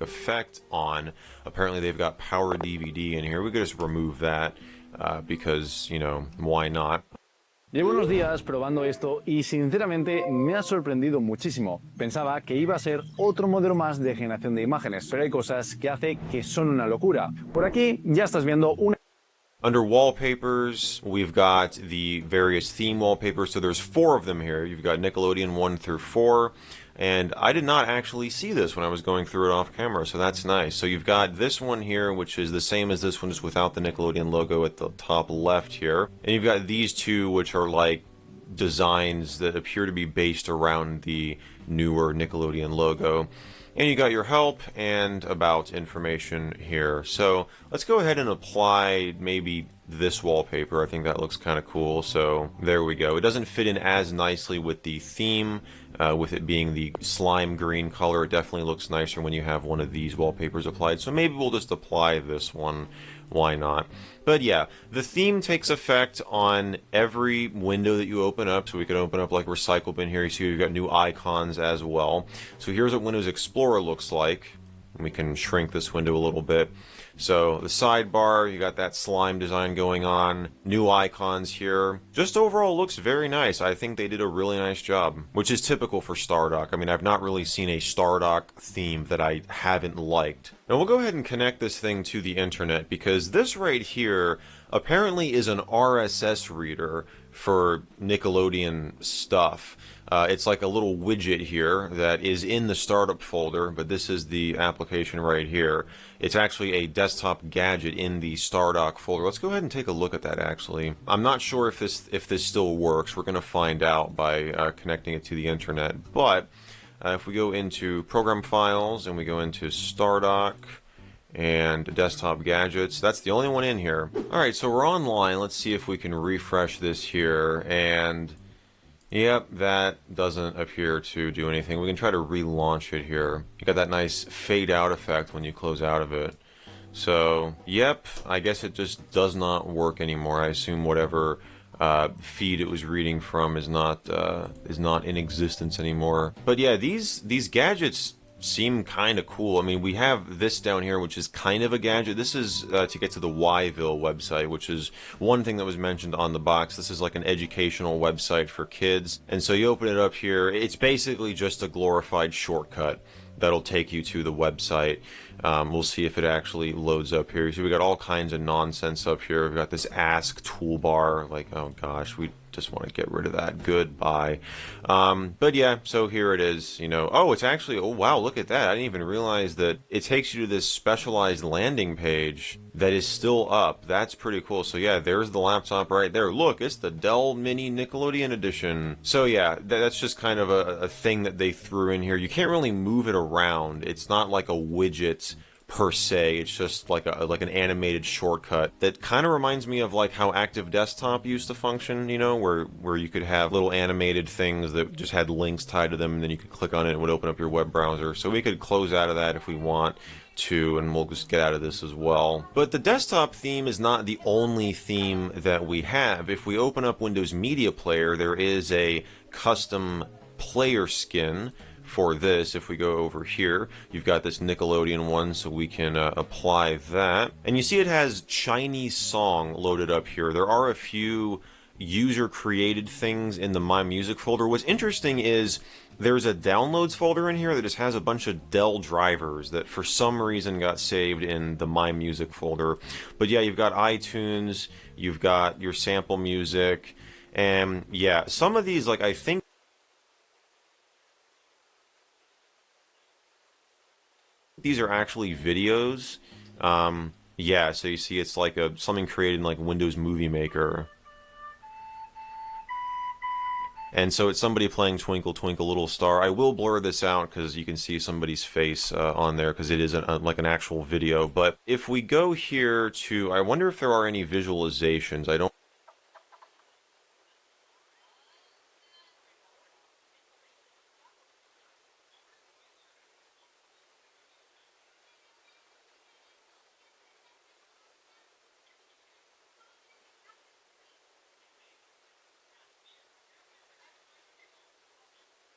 effect on. Apparently they've got power DVD in here. We could just remove that because, you know, why not? Llevo unos días probando esto y sinceramente me ha sorprendido muchísimo. Pensaba que iba a ser otro modelo más de generación de imágenes, pero hay cosas que hace que son una locura. Por aquí ya estás viendo una... Under wallpapers, we've got the various theme wallpapers. So there's 4 of them here. You've got Nickelodeon 1 through 4. And I did not actually see this when I was going through it off camera, so that's nice. So you've got this one here, which is the same as this one, just without the Nickelodeon logo at the top left here. And you've got these 2, which are like designs that appear to be based around the newer Nickelodeon logo. And you got your help and about information here. So let's go ahead and apply maybe this wallpaper. I think that looks kind of cool. So there we go. It doesn't fit in as nicely with the theme, with it being the slime green color. It definitely looks nicer when you have one of these wallpapers applied. So maybe we'll just apply this one. Why not? But yeah, the theme takes effect on every window that you open up. So we can open up like Recycle Bin here. You see we've got new icons as well. So here's what Windows Explorer looks like. We can shrink this window a little bit. So the sidebar, you got that slime design going on, new icons here. Just overall looks very nice. I think they did a really nice job, which is typical for Stardock. I mean, I've not really seen a Stardock theme that I haven't liked. Now we'll go ahead and connect this thing to the internet because this right here apparently is an RSS reader for Nickelodeon stuff. It's like a little widget here that is in the startup folder, but this is the application right here. It's actually a desktop gadget in the Stardock folder. Let's go ahead and take a look at that actually. I'm not sure if this still works. We're going to find out by connecting it to the internet. But if we go into Program Files and we go into Stardock and desktop gadgets, that's the only one in here. Alright, so we're online. Let's see if we can refresh this here, and yep, that doesn't appear to do anything. We can try to relaunch it here. You got that nice fade out effect when you close out of it. So yep, I guess it just does not work anymore. I assume whatever feed it was reading from is not in existence anymore. But yeah, these gadgets seem kind of cool. I mean, we have this down here, which is kind of a gadget. This is to get to the Yville website, which is one thing that was mentioned on the box. This is like an educational website for kids. And so you open it up here. It's basically just a glorified shortcut that'll take you to the website. We'll see if it actually loads up here. So we got all kinds of nonsense up here. We've got this ask toolbar. Like, oh gosh, we just want to get rid of that. Goodbye. But yeah, so here it is. You know, oh, it's actually, oh wow, look at that. I didn't even realize that it takes you to this specialized landing page that is still up. That's pretty cool. So yeah, there's the laptop right there. Look, it's the Dell Mini Nickelodeon Edition. So yeah, that's just kind of a thing that they threw in here. You can't really move it around. It's not like a widget per se. It's just like an animated shortcut that kind of reminds me of like how Active Desktop used to function, you know, where you could have little animated things that just had links tied to them, and then you could click on it and it would open up your web browser. So we could close out of that if we want to, and we'll just get out of this as well. But the desktop theme is not the only theme that we have. If we open up Windows Media Player, there is a custom player skin for this. If we go over here, you've got this Nickelodeon one, so we can apply that. And you see it has Chinese song loaded up here. There are a few user-created things in the My Music folder. What's interesting is there's a downloads folder in here that just has a bunch of Dell drivers that for some reason got saved in the My Music folder. But yeah, you've got iTunes, you've got your sample music, and yeah, some of these, like, I think these are actually videos. Yeah, so you see it's like something created in like Windows Movie Maker. And so it's somebody playing Twinkle Twinkle Little Star. I will blur this out because you can see somebody's face on there because it is like an actual video. But if we go here to, I wonder if there are any visualizations. I don't